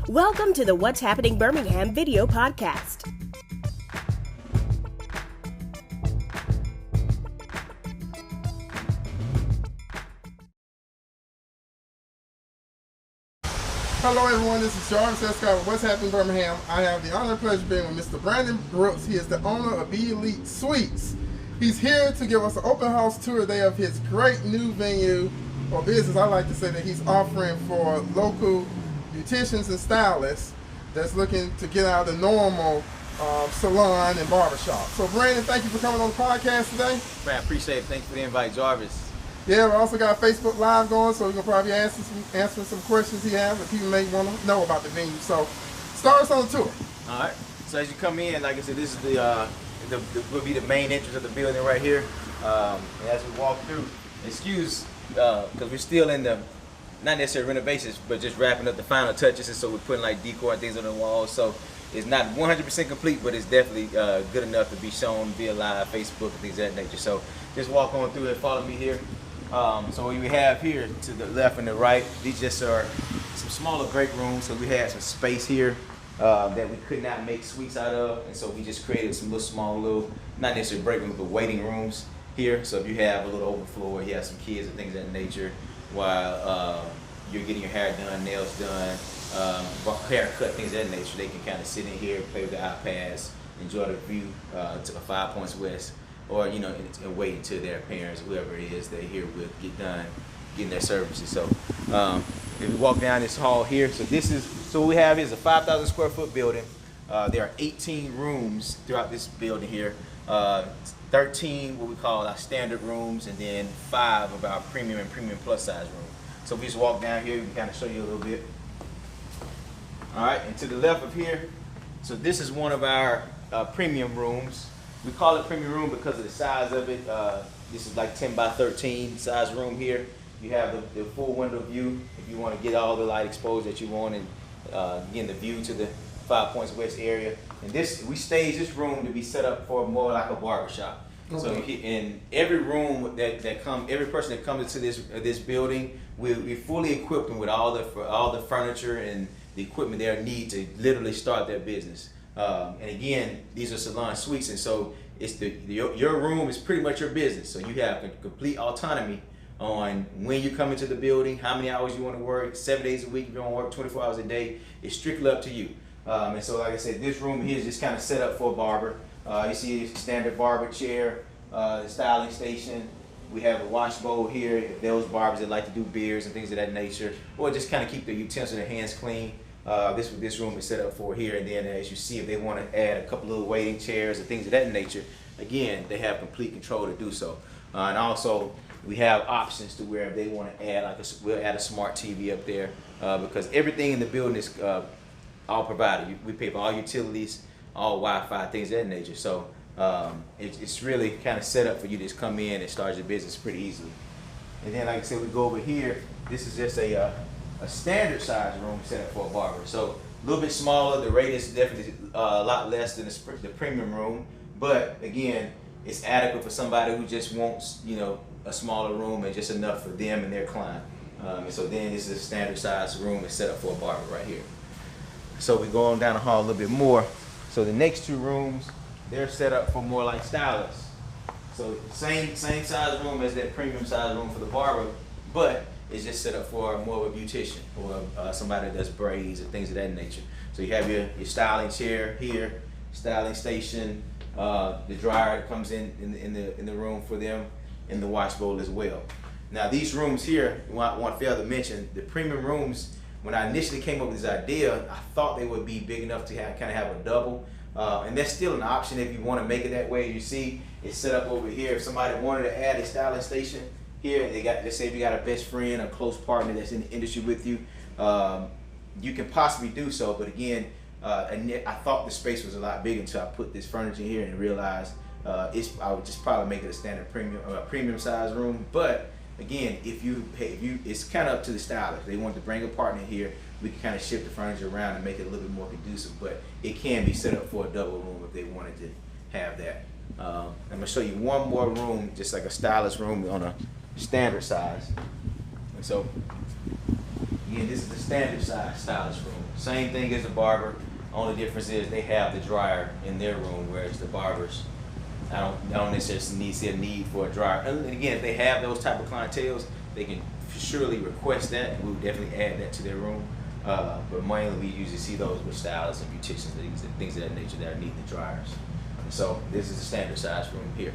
Welcome to the What's Happening Birmingham video podcast. Hello everyone, this is Jarvis Escott with What's Happening Birmingham. I have the honor and pleasure of being with Mr. Brandon Brooks. He is the owner of Be Elite Suites. He's here to give us an open house tour today of his great new venue or business. I like to say that he's offering for local beauticians and stylists that's looking to get out of the normal salon and barbershop. So Brandon, thank you for coming on the podcast today. Man, I appreciate it. Thank you for the invite, Jarvis. Yeah, we also got Facebook Live going, so we're going to probably answer some questions he has that people may want to know about the venue. So, start us on the tour. All right. So as you come in, like I said, this is will be the main entrance of the building right here. And as we walk through, excuse, because we're still in the, not necessarily renovations, but just wrapping up the final touches. And so we're putting like decor and things on the walls. So it's not 100% complete, but it's definitely good enough to be shown via live, Facebook, and things of that nature. So just walk on through and follow me here. So what we have here to the left and the right, these just are some smaller break rooms. So we had some space here that we could not make suites out of, and so we just created some small, not necessarily break rooms, but waiting rooms here. So if you have a little overflow where you have some kids and things of that nature, while you're getting your hair done, nails done, haircut, things of that nature, they can kind of sit in here, play with their iPads, enjoy the view to 5 Points West. Or, you know, and wait until their parents, whoever it is they're here with, get done getting their services. So if we walk down this hall here, so what we have is a 5,000 square foot building. There are 18 rooms throughout this building here. 13 what we call our standard rooms, and then 5 of our premium and premium plus size rooms. So if we just walk down here, we can kind of show you a little bit. All right, and to the left of here, so this is one of our premium rooms. We call it premium room because of the size of it. This is like 10 by 13 size room here. You have the full window view if you want to get all the light exposure that you want, and getting the view to the 5 Points West area. And we stage this room to be set up for more like a barbershop. Okay. So in every room every person that comes into this building, we fully equip them with all the furniture and the equipment they need to literally start their business. And again, these are salon suites, and so it's your room is pretty much your business. So you have complete autonomy on when you come into the building, how many hours you want to work, 7 days a week, if you want to work 24 hours a day. It's strictly up to you. And so, like I said, this room here is just kind of set up for a barber. You see a standard barber chair, the styling station. We have a wash bowl here if those barbers that like to do beards and things of that nature, or just kind of keep their utensils and hands clean. This room is set up for here, and then as you see, if they want to add a couple of waiting chairs and things of that nature, again, they have complete control to do so. And also, we have options to where if they want to add, we'll add a smart TV up there, because everything in the building is all provided. We pay for all utilities, all Wi-Fi, things of that nature. So it's really kind of set up for you to just come in and start your business pretty easily. And then, like I said, we go over here. This is just a standard size room set up for a barber. So a little bit smaller, the radius is definitely a lot less than the premium room, but again, it's adequate for somebody who just wants, you know, a smaller room and just enough for them and their client. And so then this is a standard size room that's set up for a barber right here. So we go on down the hall a little bit more. So the next 2 rooms, they're set up for more like stylists. So same size room as that premium size room for the barber, but it's just set up for more of a beautician or somebody that does braids and things of that nature. So you have your styling chair here, styling station, the dryer that comes in the room for them, and the wash bowl as well. Now these rooms here, I want to fail to mention, the premium rooms, when I initially came up with this idea, I thought they would be big enough to kind of have a double. And that's still an option if you want to make it that way. You see, it's set up over here. If somebody wanted to add a styling station, here, let's say if you got a best friend, a close partner that's in the industry with you, you can possibly do so. But again, I thought the space was a lot bigger until I put this furniture here and realized I would just probably make it a standard premium size room. But again, it's kind of up to the stylist. If they want to bring a partner here, we can kind of shift the furniture around and make it a little bit more conducive. But it can be set up for a double room if they wanted to have that. I'm gonna show you one more room, just like a stylist room on a standard size. And so again, this is the standard size stylist room. Same thing as the barber. Only difference is they have the dryer in their room, whereas the barbers, I don't necessarily see a need for a dryer. And again, if they have those type of clientels, they can surely request that, and we'll definitely add that to their room. But mainly we usually see those with stylists and beauticians, things of that nature that are needing the dryers. And so this is the standard size room here.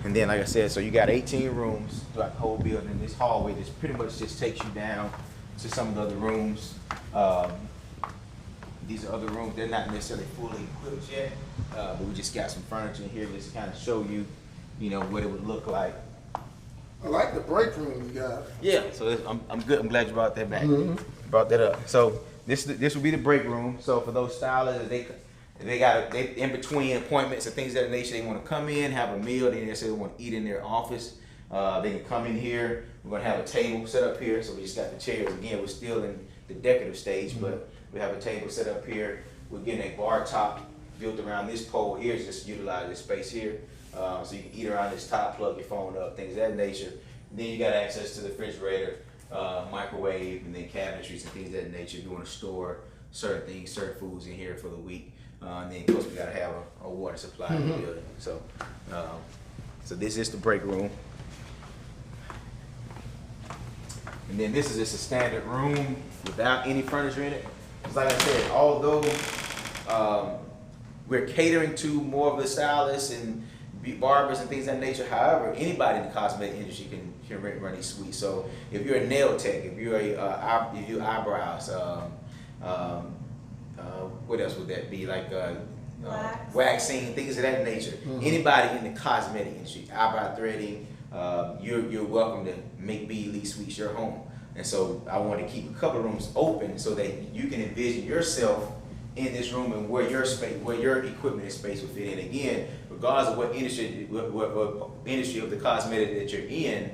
And then, like I said, so you got 18 rooms throughout the whole building. This hallway just pretty much just takes you down to some of the other rooms. These are other rooms. They're not necessarily fully equipped yet, but we just got some furniture in here just to kind of show you, you know, what it would look like. I like the break room you got. Yeah, so I'm good. I'm glad you brought that back. Brought that up. So this will be the break room. So for those stylists, they in between appointments and things of that nature, they want to come in, have a meal. They necessarily want to eat in their office. They can come in here. We're gonna have a table set up here. So we just got the chairs. Again, we're still in the decorative stage, but we have a table set up here. We're getting a bar top built around this pole here. Just utilize this space here. So you can eat around this top, plug your phone up, things of that nature. And then you got access to the refrigerator, microwave, and then cabinetries and things of that nature. If you want to store certain things, certain foods in here for the week. And then of course we got to have a water supply in the building. So, so this is the break room. And then this is just a standard room without any furniture in it. It's like I said, although we're catering to more of the stylists and barbers and things of that nature. However, anybody in the cosmetic industry can run these suites. So if you're a nail tech, if you're if you do eyebrows, what else would that be? Like waxing, things of that nature. Anybody in the cosmetic industry, eyebrow threading, you're welcome to make B Elite Suites your home. And so I want to keep a couple of rooms open so that you can envision yourself in this room and where your space, where your equipment and space will fit in. Again, regardless of what industry of the cosmetic that you're in,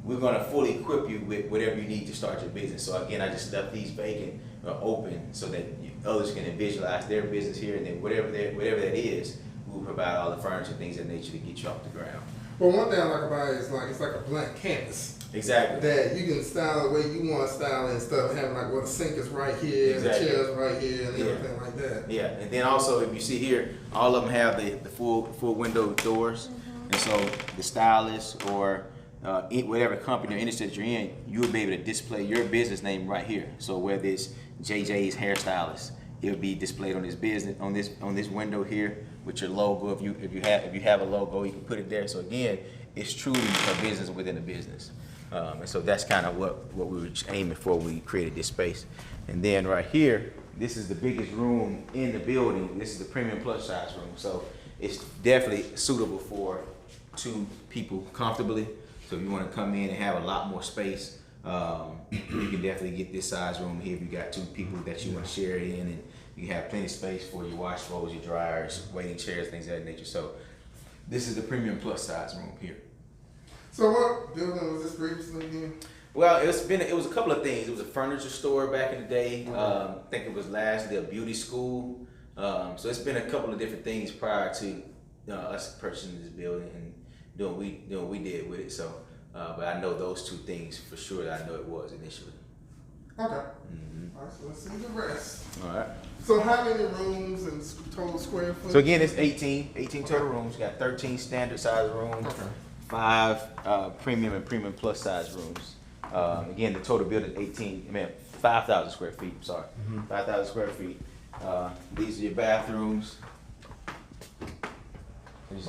we're going to fully equip you with whatever you need to start your business. So again, I just left these vacant open so that others can visualize their business here, and then whatever that is, we'll provide all the furniture, things of nature to get you off the ground. Well, one thing I like about it is it's like a blank canvas. Exactly. That you can style the way you want to style it and stuff. Having like, well, the sink is right here, Exactly. the chair's right here, and everything like that. Yeah, and then also if you see here, all of them have the full window doors, and so the stylist or whatever company or industry that you're in, you will be able to display your business name right here. So whether it's JJ's Hairstylist, it'll be displayed on this business on this window here with your logo. If you have a logo, you can put it there. So again, it's truly a business within a business. And so that's kind of what we were aiming for when we created this space. And then right here, this is the biggest room in the building. This is the premium plus size room. So it's definitely suitable for 2 people comfortably. So if you want to come in and have a lot more space, you can definitely get this size room here if you got 2 people that you want to share it in, and you have plenty of space for your wash bowls, your dryers, waiting chairs, things of that nature. So this is the premium plus size room here. So what building was this previously again? Well, it was a couple of things. It was a furniture store back in the day. I think it was lastly a beauty school. So it's been a couple of different things prior to us purchasing this building and doing what we did with it. So, but I know those 2 things for sure that I know it was initially. Okay. All right, so let's see the rest. All right. So how many rooms and total square foot? So again, it's 18 total rooms. You got 13 standard size rooms, 5 premium and premium plus size rooms. Again, the total building is 5,000 square feet. I'm sorry, 5,000 square feet. These are your bathrooms.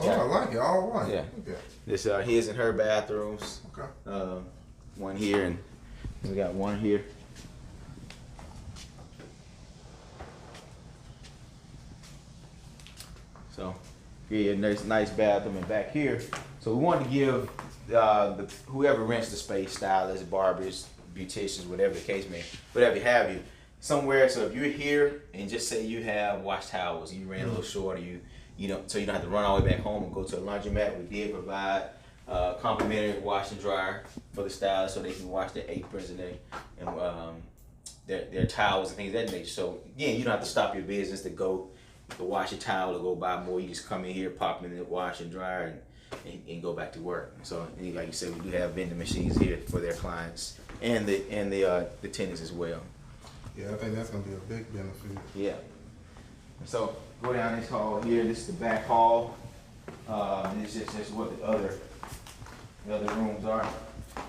I like it. All white. Yeah. Okay. This his and her bathrooms. Okay. One here, and we got one here. So here, nice bathroom, and back here. So we wanted to give whoever rents the space, stylists, barbers, beauticians, whatever the case may, whatever have you, somewhere. So if you're here and just say you have wash towels, and you ran a little short, or you know, so you don't have to run all the way back home and go to a laundromat. We did provide complimentary wash and dryer for the stylists, so they can wash their aprons and their towels and things of that nature. So again, you don't have to stop your business to go to wash your towel or go buy more. You just come in here, pop in the wash and dryer, and go back to work. So like you said, we do have vending machines here for their clients and the tenants as well. Yeah, I think that's gonna be a big benefit. Yeah. So go down this hall here. This is the back hall. And it's just what the other rooms are.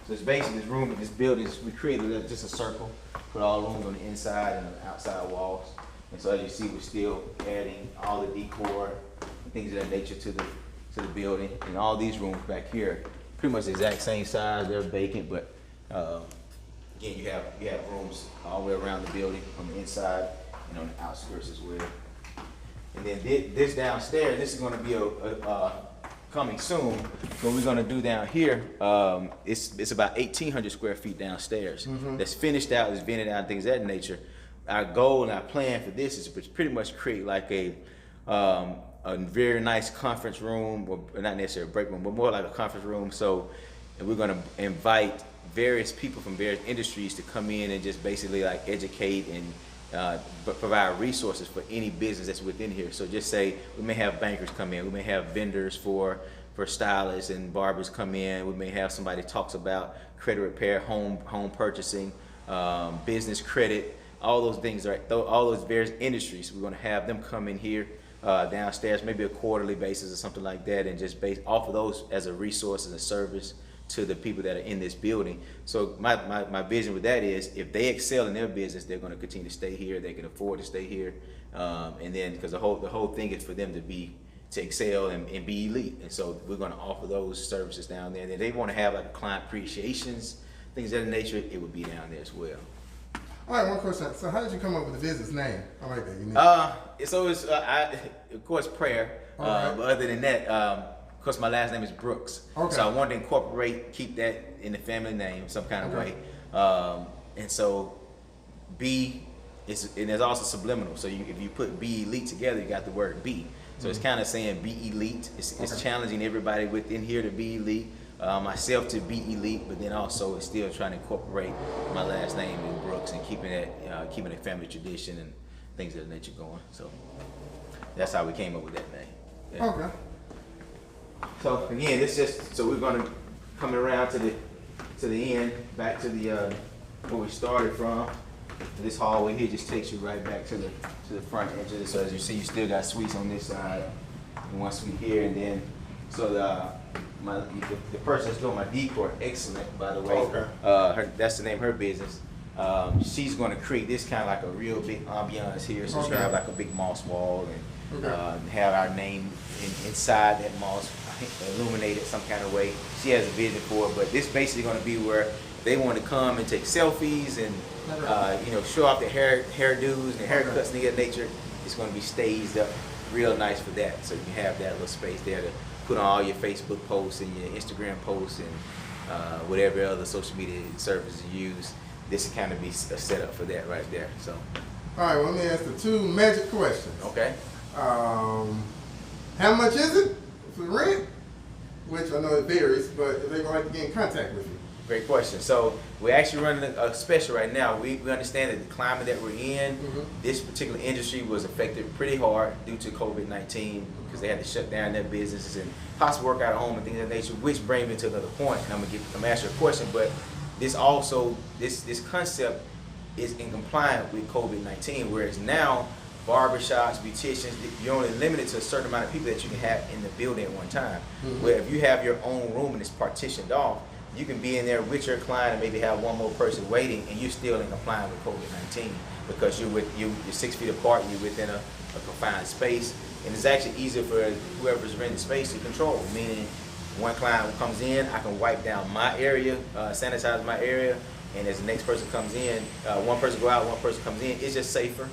So it's basically this building, we created just a circle, put all rooms on the inside and the outside walls. And so as you see, we're still adding all the decor and things of that nature to the building. And all these rooms back here, pretty much the exact same size. They're vacant, but again, you have rooms all the way around the building on the inside and on the outskirts as well. And then this downstairs, this is going to be a coming soon. What we're going to do down here, it's about 1,800 square feet downstairs. That's finished out, is vented out, things of that nature. Our goal and our plan for this is to pretty much create like a very nice conference room, or not necessarily a break room, but more like a conference room. So we're going to invite various people from various industries to come in and just basically like educate and provide resources for any business that's within here. So just say we may have bankers come in, we may have vendors for stylists and barbers come in, we may have somebody that talks about credit repair, home purchasing, business credit, all those things, right? All those various industries. We're going to have them come in here downstairs, maybe a quarterly basis or something like that, and just offer those as a resource and a service to the people that are in this building. So my vision with that is if they excel in their business, they're going to continue to stay here. They can afford to stay here, and then because the whole thing is for them to excel and be elite. And so we're going to offer those services down there. And if they want to have like client appreciations, things of that nature, it would be down there as well. All right, one question. So how did you come up with the business name? I like that. So it's of course prayer. Right. But other than that, of course my last name is Brooks. Okay. So I wanted to incorporate, keep that in the family name some kind of way. And so B is, and there's also subliminal. So if you put Be Elite together, you got the word B. So it's kind of saying be elite. It's challenging everybody within here to be elite. Myself to be elite, but then also it's still trying to incorporate my last name in Brooks and keeping a family tradition and things of that nature going. So that's how we came up with that name. Yeah. Okay. So again, it's just so we're gonna come around to the end, back to the where we started from. This hallway here just takes you right back to the front edge of it. So as you see, you still got suites on this side and one suite here, and then so the person that's doing my decor, excellent by the way. Okay. That's the name of her business. She's going to create this kind of like a real big ambiance here. So she'll have like a big moss wall and have our name inside that moss, illuminated some kind of way. She has a vision for it, but this basically going to be where they want to come and take selfies and show off their hairdos and haircuts and things of that nature. It's going to be staged up real nice for that. So you can have that little space there to put on all your Facebook posts and your Instagram posts and whatever other social media services you use. This can kind of be a setup for that right there. So. All right, well, let me ask the two magic questions. Okay. How much is it for rent? Which I know it varies, but if they're going to get in contact with you. Great question. So we're actually running a special right now. We understand that the climate that we're in, this particular industry was affected pretty hard due to COVID-19 because they had to shut down their businesses and possibly work out at home and things of that nature, which brings me to another point. And I'm gonna ask you a question, but this concept is in compliance with COVID-19, whereas now barbershops, beauticians, you're only limited to a certain amount of people that you can have in the building at one time. Where if you have your own room and it's partitioned off, you can be in there with your client and maybe have one more person waiting, and you're still in compliance with COVID-19 because you're 6 feet apart, you're within a confined space, and it's actually easier for whoever's renting space to control. Meaning, one client comes in, I can wipe down my area, sanitize my area, and as the next person comes in, one person go out, one person comes in. It's just safer.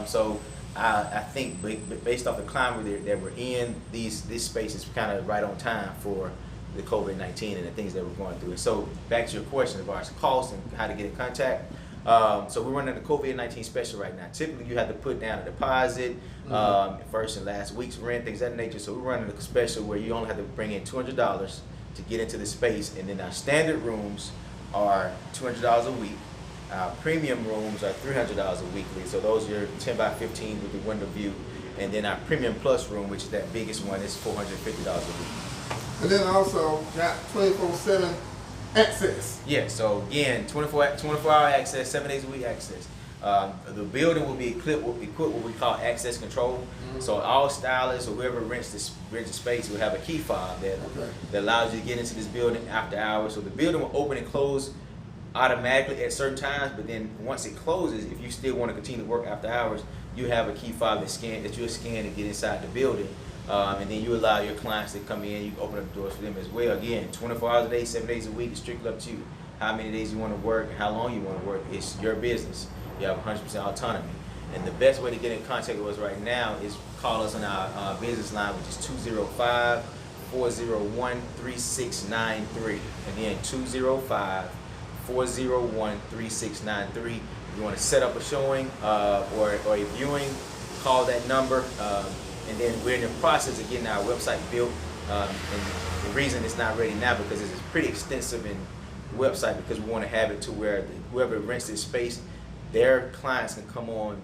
So I think based off the climate that we're in, this space is kind of right on time for the COVID-19 and the things that we're going through. And so back to your question about cost and how to get in contact. So we're running the COVID-19 special right now. Typically you have to put down a deposit, first and last week's rent, things of that nature. So we're running a special where you only have to bring in $200 to get into the space, and then our standard rooms are $200 a week. Our premium rooms are $300 a weekly. So those are 10 by 15 with the window view. And then our premium plus room, which is that biggest one, is $450 a week. And then also got 24/7 access. Yeah, so again, 24-hour access, 7 days a week access. The building will be equipped with what we call access control. Mm-hmm. So all stylists or whoever rents the space will have a key fob that allows you to get into this building after hours. So the building will open and close automatically at certain times, but then once it closes, if you still want to continue to work after hours, you have a key fob that you'll scan to get inside the building. And then you allow your clients to come in. You open up the doors for them as well. Again, 24 hours a day, 7 days a week. It's strictly up to you. How many days you want to work and how long you want to work. It's your business. You have 100% autonomy. And the best way to get in contact with us right now is call us on our business line, which is 205-401-3693. Again, 205-401-3693. If you want to set up a showing or a viewing, call that number. And then we're in the process of getting our website built. And the reason it's not ready now because it's pretty extensive in website because we want to have it to where whoever rents this space, their clients can come on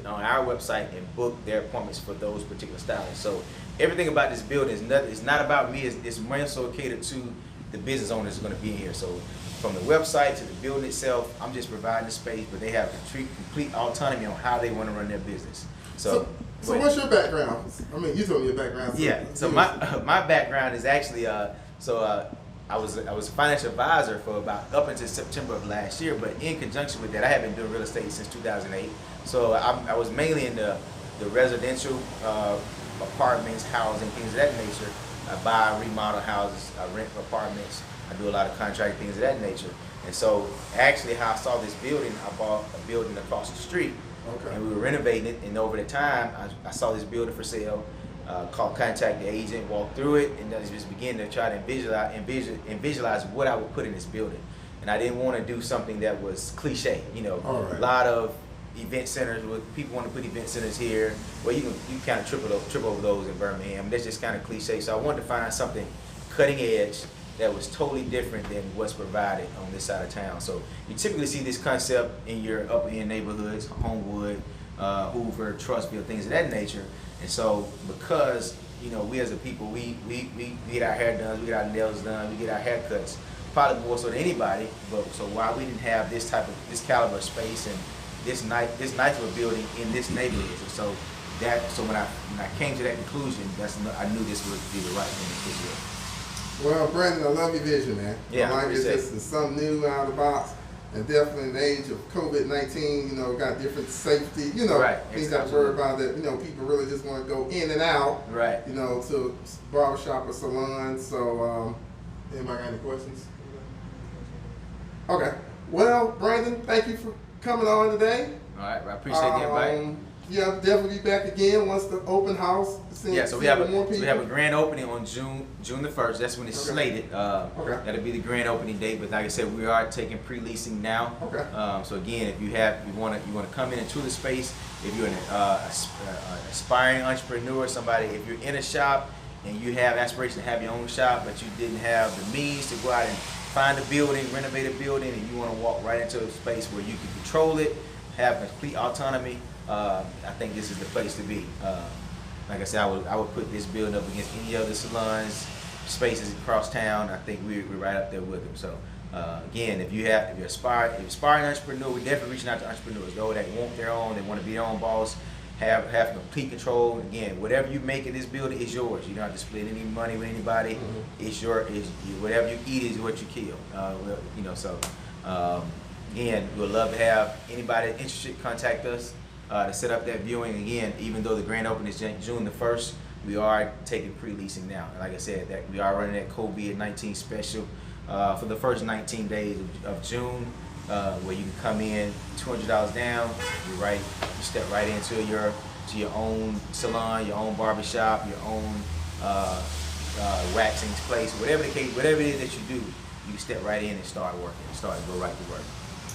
our website and book their appointments for those particular stylists. So everything about this building is not about me. It's more so catered to the business owners who are going to be in here. So from the website to the building itself, I'm just providing the space, but they have complete autonomy on how they want to run their business. So what's your background? I mean, you told me your background. So my background is actually I was a financial advisor for about up until September of last year, but in conjunction with that, I have been doing real estate since 2008. So I was mainly in the residential apartments, housing, things of that nature. I buy and remodel houses, I rent apartments, I do a lot of contract things of that nature. And so actually how I saw this building, I bought a building across the street. Okay. And we were renovating it, and over the time, I saw this building for sale, contact the agent, walk through it, and then just begin to try to visualize what I would put in this building. And I didn't want to do something that was cliche, a lot of event centers, people want to put event centers here, well you kind of trip over those in Birmingham. That's just kind of cliche, so I wanted to find something cutting edge that was totally different than what's provided on this side of town. So you typically see this concept in your upper end neighborhoods, Homewood, Hoover, Trustville, things of that nature. And so because we as a people, we get our hair done, we get our nails done, we get our haircuts, probably more so than anybody. But so why we didn't have this caliber of space and this nice of a building in this neighborhood. So when I came to that conclusion, I knew this would be the right thing to do. Well, Brandon, I love your vision, man. Yeah, I like it. This is something new out of the box. And definitely in the age of COVID-19, got different safety, things that worry about that, people really just want to go in and out, to barbershop or salon. So, anybody got any questions? Okay. Well, Brandon, thank you for coming on today. All right, I appreciate the invite. Yeah, definitely be back again once the open house. So we have a grand opening on June the 1st. That's when it's slated. That'll be the grand opening date. But like I said, we are taking pre-leasing now. Okay. So again, if you want to come in and tour the space, if you're an aspiring entrepreneur, if you're in a shop and you have aspiration to have your own shop, but you didn't have the means to go out and find a building, renovate a building, and you want to walk right into a space where you can control it, have complete autonomy, I think this is the place to be. Like I said, I would put this building up against any other salons, spaces across town. I think we're right up there with them. So again, if you're aspiring entrepreneur, we're definitely reaching out to entrepreneurs. Those that want their own, they want to be their own boss, have complete control. Again, whatever you make in this building is yours. You don't have to split any money with anybody. Mm-hmm. It's whatever you eat is what you kill. Again, we'd love to have anybody interested contact us to set up that viewing. Again, even though the grand opening is June the 1st, we are taking pre-leasing now. And like I said, that we are running that COVID-19 special for the first 19 days of June, where you can come in $200 down. You step right into your own salon, your own barbershop, your own waxing place, whatever it is that you do, you can step right in and start working, go right to work.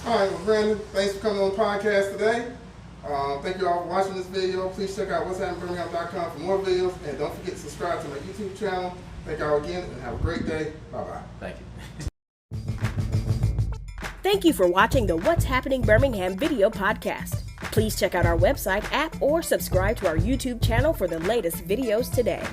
All right, well, Brandon, thanks for coming on the podcast today. Thank you all for watching this video. Please check out what'shappenedbirmingham.com for more videos, and don't forget to subscribe to my YouTube channel. Thank y'all again, and have a great day. Bye-bye. Thank you. Thank you for watching the What's Happening Birmingham video podcast. Please check out our website, app, or subscribe to our YouTube channel for the latest videos today.